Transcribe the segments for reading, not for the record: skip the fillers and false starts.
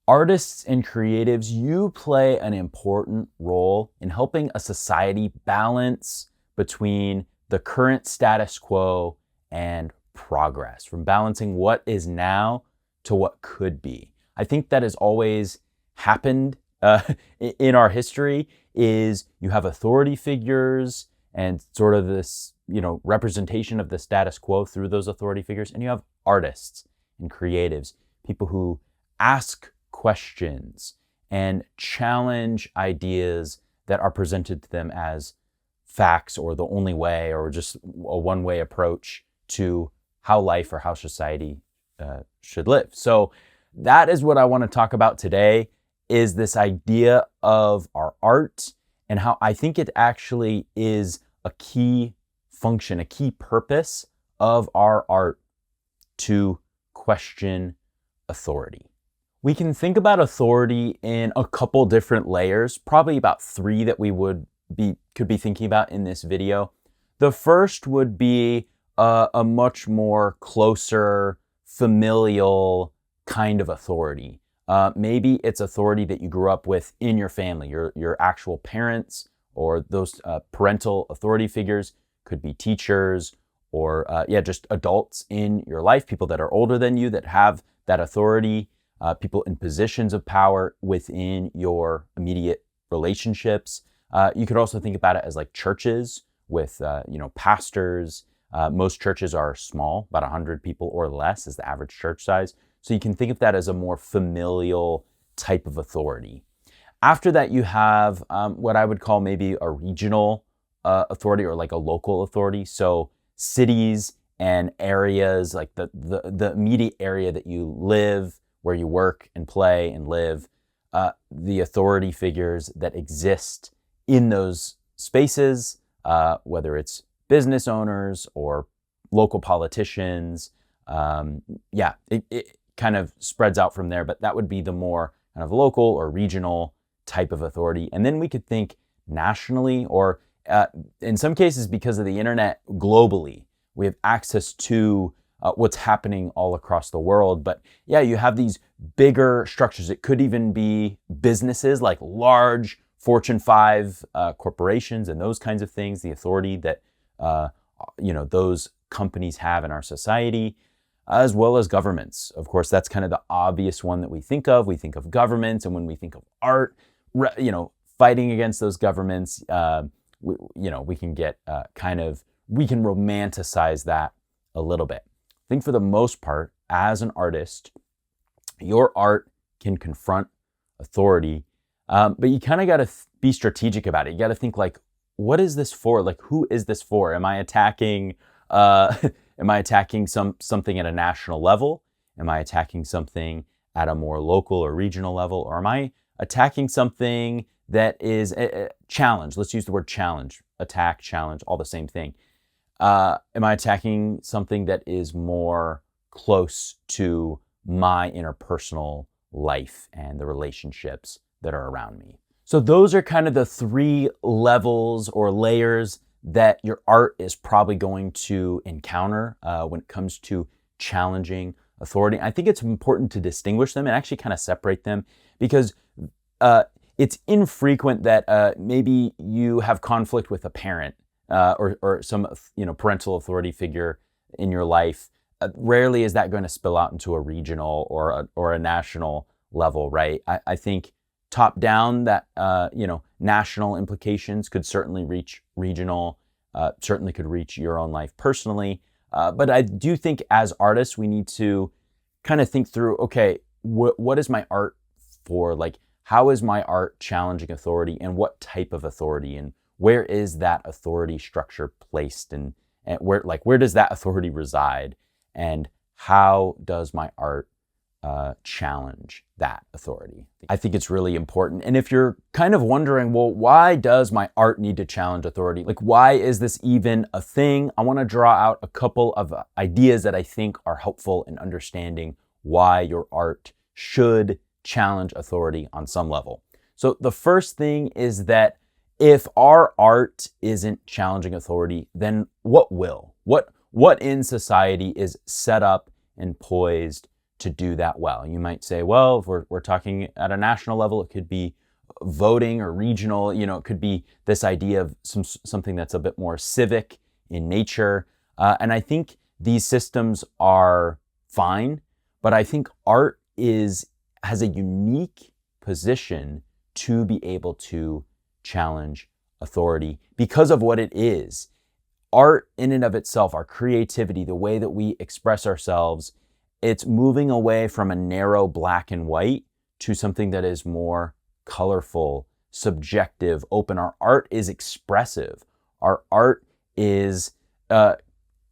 Artists and creatives, you play an important role in helping a society balance between the current status quo and progress, from balancing what is now to what could be. I think that has always happened in our history. Is you have authority figures and sort of this, representation of the status quo through those authority figures, and you have artists and creatives, people who ask questions and challenge ideas that are presented to them as facts or the only way or just a one-way approach to how life or how society should live. So that is what I want to talk about today, is this idea of our art and how I think it actually is a key function, a key purpose of our art to question authority. We can think about authority in a couple different layers, probably about 3 that we could be thinking about in this video. The first would be a much more closer, familial kind of authority. Maybe it's authority that you grew up with in your family, your actual parents, or those parental authority figures. Could be teachers or just adults in your life, people that are older than you that have that authority. People in positions of power within your immediate relationships. You could also think about it as like churches with, pastors. Most churches are small, about 100 people or less is the average church size. So you can think of that as a more familial type of authority. After that, you have what I would call maybe a regional authority or like a local authority. So cities and areas, like the immediate area that you live, where you work and play and live, the authority figures that exist in those spaces, whether it's business owners or local politicians. It kind of spreads out from there, but that would be the more kind of local or regional type of authority. And then we could think nationally, or in some cases, because of the internet, globally. We have access to what's happening all across the world. But yeah, you have these bigger structures. It could even be businesses like large Fortune 5 corporations and those kinds of things, the authority that those companies have in our society, as well as governments. Of course, that's kind of the obvious one that we think of. We think of governments, and when we think of art, fighting against those governments, we can get we can romanticize that a little bit. I think for the most part, as an artist, your art can confront authority, but you kind of got to be strategic about it. You got to think like, what is this for? Like, who is this for? Am I attacking? Am I attacking something at a national level? Am I attacking something at a more local or regional level? Or am I attacking something that is a challenge? Let's use the word challenge. Attack, challenge, all the same thing. Am I attacking something that is more close to my interpersonal life and the relationships that are around me? So those are kind of the 3 levels or layers that your art is probably going to encounter when it comes to challenging authority. I think it's important to distinguish them and actually kind of separate them, because it's infrequent that maybe you have conflict with a parent or some parental authority figure in your life. Rarely is that going to spill out into a regional or a national level, right? I think top down, that national implications could certainly reach regional, certainly could reach your own life personally. But I do think as artists, we need to kind of think through, okay, what is my art for? Like, how is my art challenging authority, and what type of authority, and where is that authority structure placed, and where does that authority reside, and how does my art challenge that authority? I think it's really important. And if you're kind of wondering, well, why does my art need to challenge authority? Like, why is this even a thing? I want to draw out a couple of ideas that I think are helpful in understanding why your art should challenge authority on some level. So the first thing is that if our art isn't challenging authority, then what will? What in society is set up and poised to do that well. You might say, well, if we're talking at a national level, it could be voting, or regional, it could be this idea of something that's a bit more civic in nature. And I think these systems are fine, but I think art has a unique position to be able to challenge authority because of what it is. Art in and of itself, our creativity, the way that we express ourselves, it's moving away from a narrow black and white to something that is more colorful, subjective, open. Our art is expressive. Our art is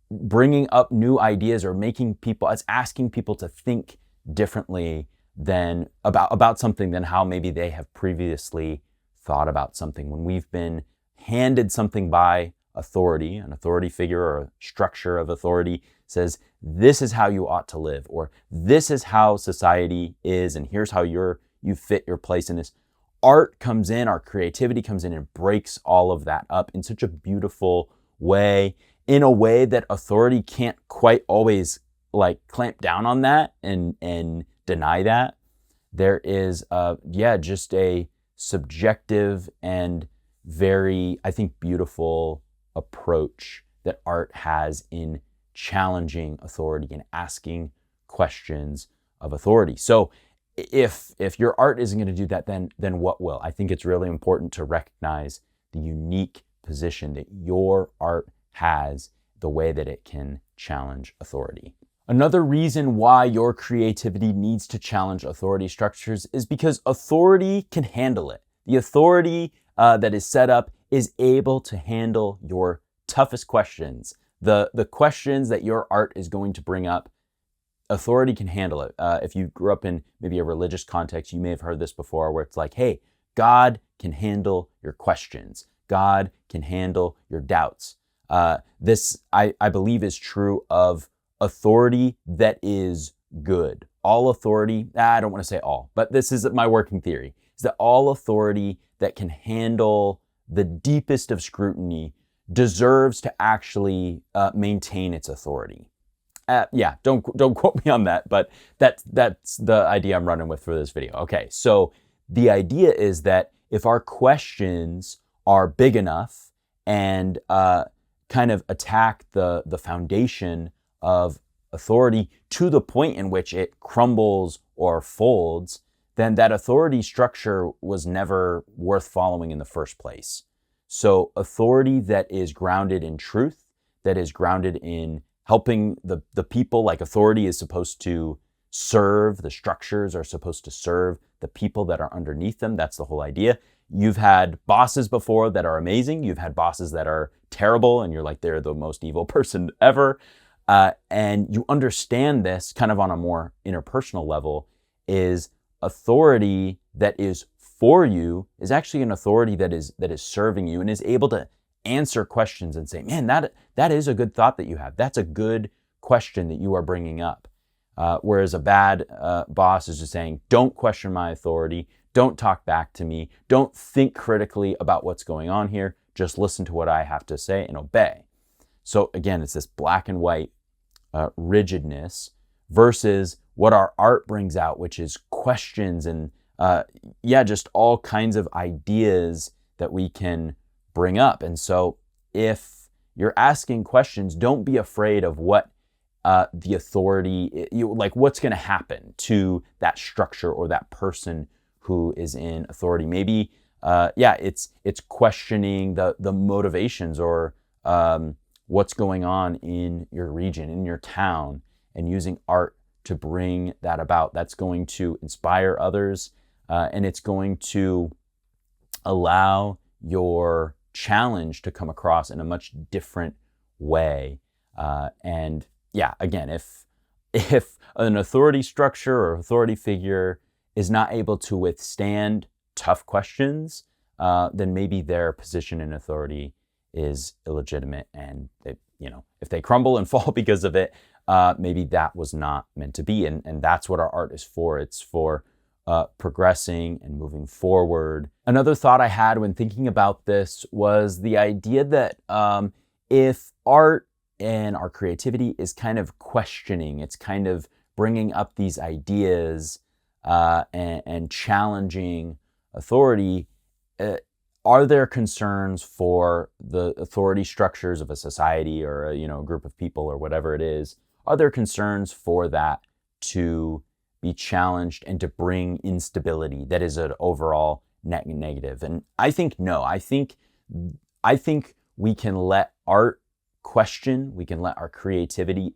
bringing up new ideas, or it's asking people to think differently than about something than how maybe they have previously thought about something. When we've been handed something by authority, an authority figure or a structure of authority says, this is how you ought to live, or this is how society is, and here's how you fit your place in this. Art comes in, our creativity comes in and breaks all of that up in such a beautiful way, in a way that authority can't quite always clamp down on that and deny that. There is just a subjective and very, I think, beautiful approach that art has in challenging authority and asking questions of authority. So if your art isn't going to do that, then what will? I think it's really important to recognize the unique position that your art has, the way that it can challenge authority. Another reason why your creativity needs to challenge authority structures is because authority can handle it. The authority that is set up is able to handle your toughest questions. The questions that your art is going to bring up, authority can handle it. If you grew up in maybe a religious context, you may have heard this before, where it's like, hey, God can handle your questions. God can handle your doubts. This, I believe, is true of authority that is good. All authority, I don't want to say all, but this is my working theory, is that all authority that can handle the deepest of scrutiny deserves to actually maintain its authority. Don't quote me on that, but that's the idea I'm running with for this video. Okay, so the idea is that if our questions are big enough and kind of attack the foundation of authority to the point in which it crumbles or folds, then that authority structure was never worth following in the first place. So authority that is grounded in truth, that is grounded in helping the people, like authority is supposed to serve, the structures are supposed to serve the people that are underneath them. That's the whole idea. You've had bosses before that are amazing. You've had bosses that are terrible and you're like, they're the most evil person ever. And you understand this kind of on a more interpersonal level, is authority that is for you is actually an authority that is serving you and is able to answer questions and say, man, that is a good thought that you have. That's a good question that you are bringing up. Whereas a bad boss is just saying, don't question my authority. Don't talk back to me. Don't think critically about what's going on here. Just listen to what I have to say and obey. So again, it's this black and white rigidness versus what our art brings out, which is questions and just all kinds of ideas that we can bring up. And so if you're asking questions, don't be afraid of what the authority, what's going to happen to that structure or that person who is in authority. Maybe, it's questioning the motivations or what's going on in your region, in your town, and using art to bring that about. That's going to inspire others, and it's going to allow your challenge to come across in a much different way. Again, if an authority structure or authority figure is not able to withstand tough questions, then maybe their position in authority is illegitimate, and if they crumble and fall because of it, maybe that was not meant to be. And that's what our art is for. It's for progressing and moving forward. Another thought I had when thinking about this was the idea that if art and our creativity is kind of questioning, it's kind of bringing up these ideas and challenging authority, are there concerns for the authority structures of a society or a group of people or whatever it is? Are there concerns for that to be challenged and to bring instability that is an overall net negative? And I think no. I think we can let art question, we can let our creativity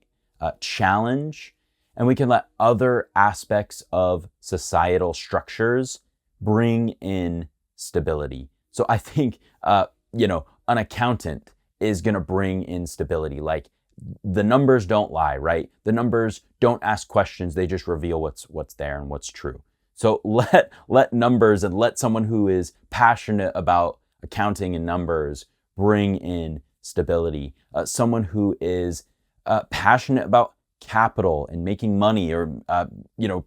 challenge, and we can let other aspects of societal structures bring in stability. So I think, an accountant is going to bring in stability. Like, the numbers don't lie, right? The numbers don't ask questions. They just reveal what's there and what's true. So let numbers and let someone who is passionate about accounting and numbers bring in stability. Someone who is passionate about capital and making money or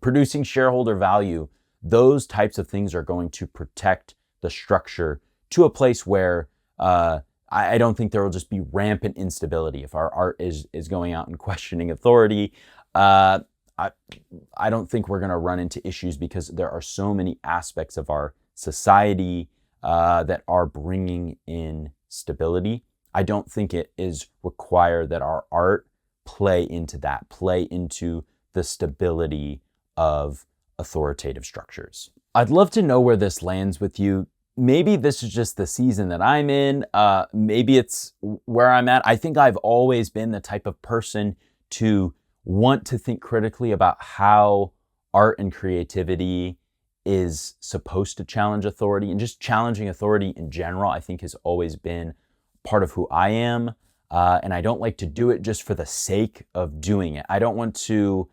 producing shareholder value. Those types of things are going to protect the structure to a place where I don't think there will just be rampant instability. If our art is going out and questioning authority, I don't think we're going to run into issues because there are so many aspects of our society that are bringing in stability. I don't think it is required that our art play into the stability of authoritative structures. I'd love to know where this lands with you. Maybe this is just the season that I'm in. Maybe it's where I'm at. I think I've always been the type of person to want to think critically about how art and creativity is supposed to challenge authority, and just challenging authority in general, I think, has always been part of who I am. And I don't like to do it just for the sake of doing it. I don't want to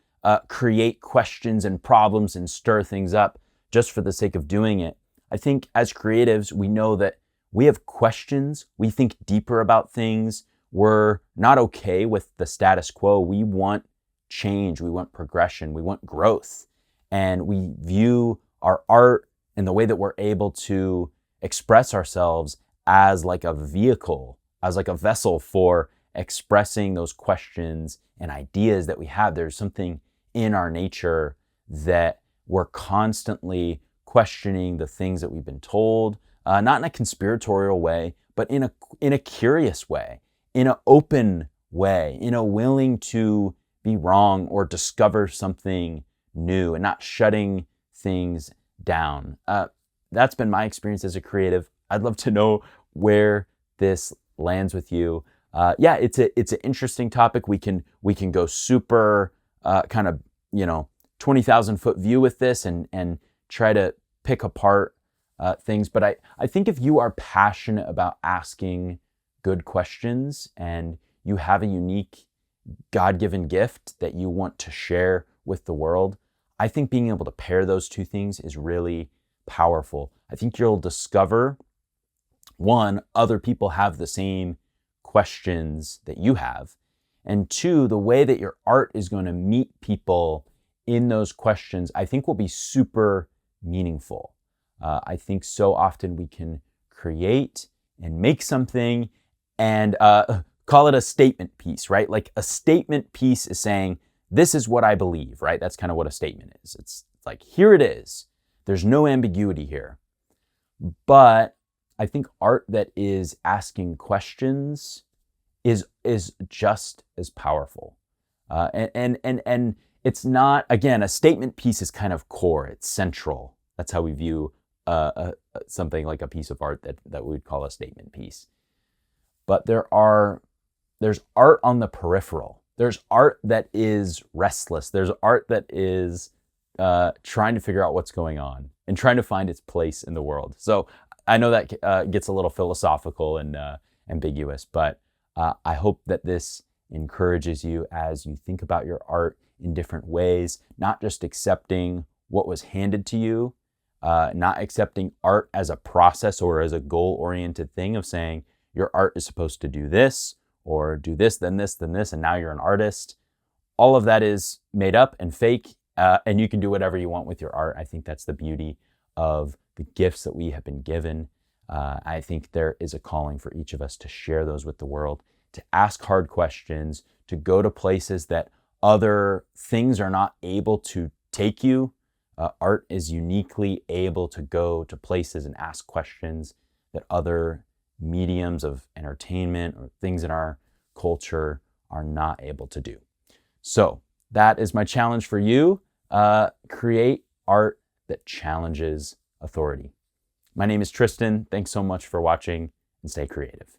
create questions and problems and stir things up just for the sake of doing it. I think as creatives, we know that we have questions. We think deeper about things. We're not okay with the status quo. We want change. We want progression. We want growth. And we view our art and the way that we're able to express ourselves as like a vehicle, as like a vessel for expressing those questions and ideas that we have. There's something in our nature that we're constantly questioning the things that we've been told, not in a conspiratorial way, but in a curious way, in an open way, in a willing to be wrong or discover something new and not shutting things down. That's been my experience as a creative. I'd love to know where this lands with you. It's an interesting topic. We can go super kind of 20,000 foot view with this and try to pick apart things. But I think if you are passionate about asking good questions and you have a unique God-given gift that you want to share with the world, I think being able to pair those two things is really powerful. I think you'll discover, one, other people have the same questions that you have, and two, the way that your art is going to meet people in those questions, I think will be super meaningful. I think so often we can create and make something and call it a statement piece, right? Like a statement piece is saying, this is what I believe, right? That's kind of what a statement is. It's like, here it is. There's no ambiguity here. But I think art that is asking questions is just as powerful. And it's not, again, a statement piece is kind of core. It's central. That's how we view something like a piece of art that we would call a statement piece. But there's art on the peripheral. There's art that is restless. There's art that is trying to figure out what's going on and trying to find its place in the world. So I know that gets a little philosophical and ambiguous, but I hope that this encourages you as you think about your art in different ways, not just accepting what was handed to you, not accepting art as a process or as a goal-oriented thing of saying your art is supposed to do this or do this, then this, then this, and now you're an artist. All of that is made up and fake, and you can do whatever you want with your art. I think that's the beauty of the gifts that we have been given. I think there is a calling for each of us to share those with the world, to ask hard questions, to go to places that other things are not able to take you. Art is uniquely able to go to places and ask questions that other mediums of entertainment or things in our culture are not able to do. So that is my challenge for you. Create art that challenges authority. My name is Tristan. Thanks so much for watching, and stay creative.